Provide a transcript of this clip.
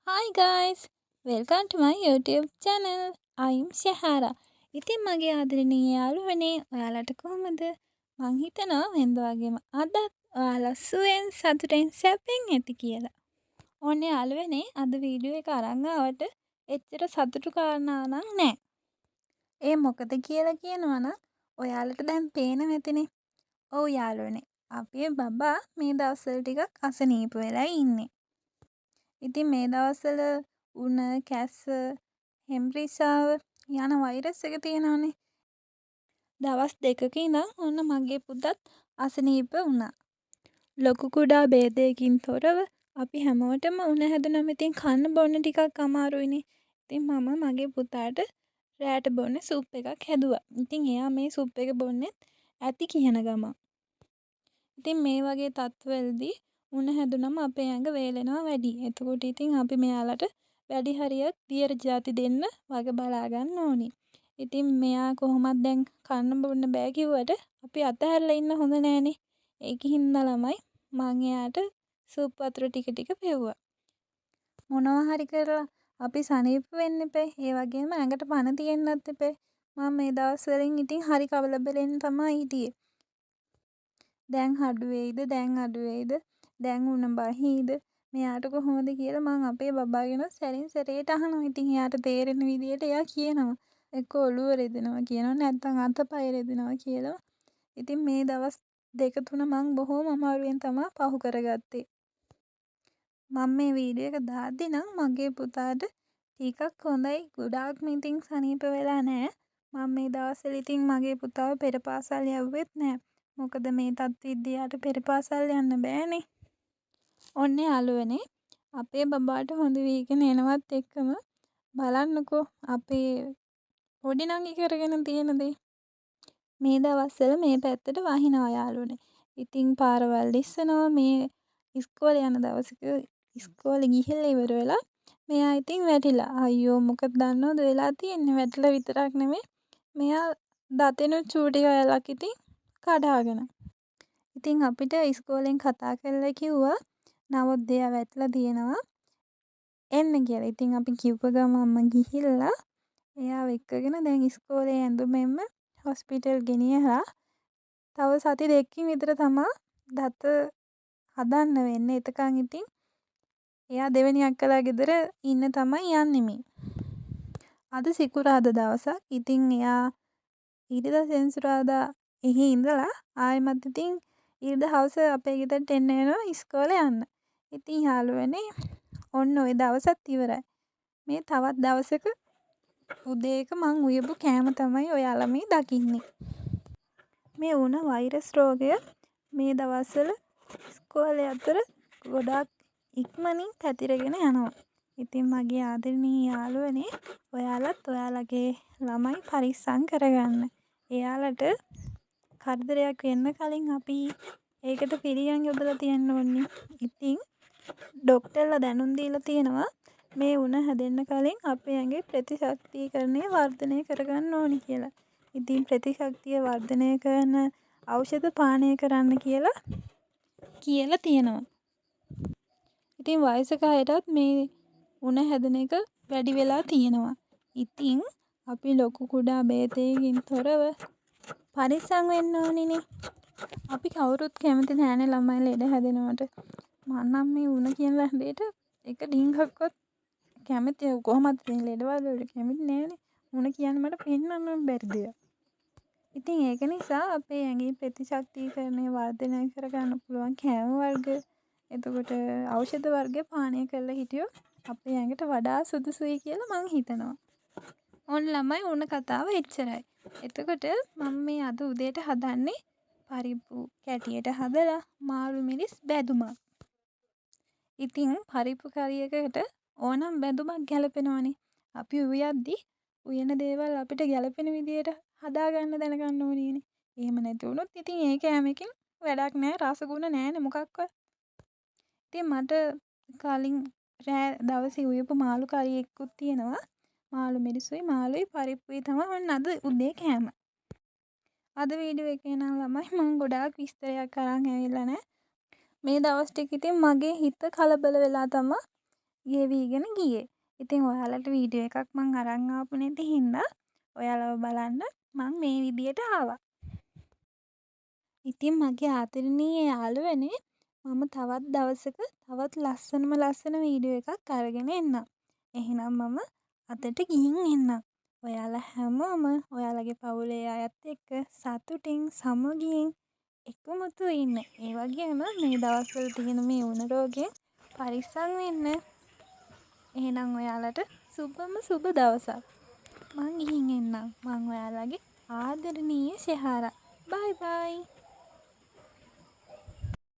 Hi guys, welcome to my YouTube channel. I'm Shahara. ඉතින් මගේ ආදරණීය යාළුවනේ ඔයාලට කොහොමද? මං හිතනවා වෙනද වගේම අදත් ඔයාලා සුවෙන් සතුටෙන් සැපෙන් ඇති කියලා. ඕනේ යාළුවනේ අද වීඩියෝ එක අරන් ආවට එච්චර සතුටු කාරණා නම් නෑ. ඒ මොකද කියලා කියනවනම් ඔයාලට දැන් පේනවා ඇතිනේ. ඔව් යාළුවනේ. අපේ බබා මේ දවස්වල ටිකක් අසනීප වෙලා ඉන්නේ. ඉතින් මේ දවස්වල උණ කැස්ස හෙම්රිසාව යන වෛරස් එක තියෙනවානේ. දවස් දෙකක ඉඳන් ඔන්න මගේ පුතත් අසනීප වුණා. ලොකු කුඩා ભેදයකින් තොරව අපි හැමෝටම උණ හැදුනම ඉතින් කන්න බොන්න ටිකක් අමාරුයිනේ. ඉතින් මම මගේ පුතාට රෑට බොන්න සුප් එකක් හැදුවා. ඉතින් එයා මේ සුප් එක බොන්නෙත් ඇති කියන ගමන්. ඉතින් මේ වගේ තත්ත්වවලදී උණ හැදුනම අපේ ඇඟ වේලෙනවා වැඩි. එතකොට ඉතින් අපි මෙයාලට වැඩි හරියක් දියර ಜಾති දෙන්න වග බලා ගන්න ඕනි. ඉතින් මෙයා කොහොමද දැන් කන්න බොන්න බෑ කිව්වට අපි අතහැරලා ඉන්න හොඳ නෑනේ. ඒකින් ළමයි මං එයාට සුප් වතුර ටික ටික පෙව්වා. මොනවා හරි කරලා අපි සනීප වෙන්න එපේ. ඒ වගේම ඇඟට පණ තියෙන්නත් එපේ. මම මේ දවස් වලින් ඉතින් හරි කලබලෙන් තමයි හිටියේ. දැන් අඩු වෙයිද දැන් උණ බහීද මෙයාට කොහොමද කියලා මං අපේ බබාගෙන සැරින් සැරේට අහනවා. ඉතින් එයාට තේරෙන විදියට එයා කියනවා. එක්ක ඔළුව රෙදෙනවා කියනවා නැත්නම් අතපය රෙදෙනවා කියලා. ඉතින් මේ දවස් දෙක තුන මං බොහොම අමාරුවෙන් තමයි පහු කරගත්තේ. මම මේ වීඩියෝ එක දාද්දි නම් මගේ පුතාට ටිකක් හොඳයි. ගොඩාක්ම ඉතින් සනීප වෙලා නෑ. මම මේ දවස්වල ඉතින් මගේ පුතාව පෙර පාසල් යව්වෙත් නෑ. මොකද මේ තත්ත්වෙද්දී එයාට පෙර පාසල් යන්න බෑනේ. ඔන්න යාළුවනේ අපේ බබාට හොඳ වීගෙන එනවත් එක්කම බලන්නකෝ අපේ පොඩි නංගි කරගෙන තියෙන දේ. මේ දවස්වල මේ පැත්තට වහිනවා යාළුවනේ. ඉතින් පාරවල් ඉස්සනවා මේ ඉස්කෝලේ යන දවසක ඉස්කෝලේ ගිහිල්ලා ඉවර වෙලා මෙයා ඉතින් වැටිලා. අයියෝ මොකද දන්නවද වෙලා තියෙන්නේ? වැටිලා විතරක් නෙමෙයි මෙයා දතෙනුත් චූටි කෑල්ලක් ඉතින් කඩාගෙන. ඉතින් අපිට ඉස්කෝලෙන් කතා කරලා කිව්වා නවෝදයා වැටලා තියෙනවා එන්න කියලා. ඉතින් අපි කිව්ව ගමන්ම ගිහිල්ලා එයාව එක්කගෙන දැන් ඉස්කෝලේ ඇඳුමෙන්ම හොස්පිටල් ගෙනියලා තව සති දෙකකින් විතර තමා දත හදන්න වෙන්නේ. එතකන් ඉතින් එයා දෙවෙනි අක්කලා ගෙදර ඉන්න තමයි යන්නේ මේ. අද සිකුරාදා දවසක්. ඉතින් එයා ඊටද සෙන්සුරාදා එහි ඉඳලා ආයෙමත් ඉතින් ඊට හවස අපේ ගෙදරට එන්න වෙනවා ඉස්කෝලේ යන්න. ඉතින් යාළුවනේ ඔන්න ඔය දවසත් ඉවරයි. මේ තවත් දවසක උදේක මං උයපු කෑම තමයි ඔයාලා මේ දකින්නේ. මේ වුණ වෛරස් රෝගය මේ දවස්වල ඉස්කෝලේ අතර ගොඩාක් ඉක්මනින් පැතිරගෙන යනවා. ඉතින් මගේ ආදරණීය යාළුවනේ ඔයාලත් ඔයාලගේ ළමයි පරිස්සම් කරගන්න. එයාලට කරදරයක් වෙන්න කලින් අපි ඒකට පිළියම් යොදලා තියන්න ඕනේ. ඉතින් ඩොක්ටර්ලා දැනුම් දීලා තියෙනවා මේ උණ හැදෙන්න කලින් අපේ ඇඟේ ප්‍රතිශක්තිකරණය වර්ධනය කරගන්න ඕනි කියලා. ඉතින් ප්‍රතිශක්තිය වර්ධනය කරන ඖෂධ පානය කරන්න කියලා තියෙනවා. ඉතින් වයසක අයටත් මේ උණ හැදෙන එක වැඩි වෙලා තියෙනවා. ඉතින් අපි ලොකු කුඩා ભેදයකින් තොරව පරිස්සම් වෙන්න ඕනිනේ. අපි කවුරුත් කැමති නෑනේ ළමයි ලෙඩ හැදෙනවට. මම නම් මේ උණ කියන ලඩේට එක ඩිංගක්වත් කැමති කොහොමද ලෙඩවල වලට කැමති නෑනේ. උණ කියන්නේ මට පෙන්වන්න බැරි දෙයක්. ඉතින් ඒක නිසා අපේ ඇඟේ ප්‍රතිශක්තිකරණය වර්ධනය කරගන්න පුළුවන් කෑම වර්ග එතකොට ඖෂධ වර්ග පානය කරලා හිටියොත් අපේ ඇඟට වඩා සුදුසුයි කියලා මං හිතනවා. ඕන ළමයි උණ කතාව එච්චරයි. එතකොට මම මේ අද උදේට හදන්නේ පරිප්පු කැටියට හදලා මාළු මිරිස් බැදුමක්. ඉතින් පරිප්පු කරියකට ඕනම් බැදුමක් ගැලපෙනවනේ. අපි උයද්දි උයන දේවල් අපිට ගැලපෙන විදියට හදාගන්න දැනගන්න ඕනේනේ. එහෙම නැති වුණොත් ඉතින් ඒ කෑමකින් වැඩක් නැහැ. රසගුණ නැහැනේ මොකක්වත්. ඉතින් මට කලින් රෑ දවසේ උයපු මාළු කරියකුත් තියෙනවා. මාළු මිරිසුයි මාළුයි පරිප්පුයි තමයි ඔන්න අද උදේ කෑම. අද වීඩියෝ එකේ නම් ළමයි මම ගොඩාක් විස්තරයක් අරන් ඇවිල්ලා නැහැ. මේ දවස් ටික ඉතින් මගේ හිත කලබල වෙලා තමයි ගෙවිගෙන ගියේ. ඉතින් ඔයාලට වීඩියෝ එකක් මං අරන් ආපු නැති හින්දා ඔයාලව බලන්න මං මේ විදියට ආවා. ඉතින් මගේ ආදරණීය යාළුවනේ මම තවත් දවසක තවත් ලස්සන වීඩියෝ එකක් අරගෙන එන්නම්. එහෙනම් මම අදට ගිහින් එන්නම්. ඔයාලා හැමෝම ඔයාලගේ පවුලේ අයත් එක්ක සතුටින් සමගියෙන් එකමුතු ඉන්න. ඒ වගේම මේ දවස්වල තියෙන මේ උණ රෝගයෙන් පරිස්සම් වෙන්න. එහෙනම් ඔයාලට සුබ දවසක්. මං ගිහින් එන්නම්. මං ඔයාලගේ ආදරණීය ශෙහාරා. බයි බයි.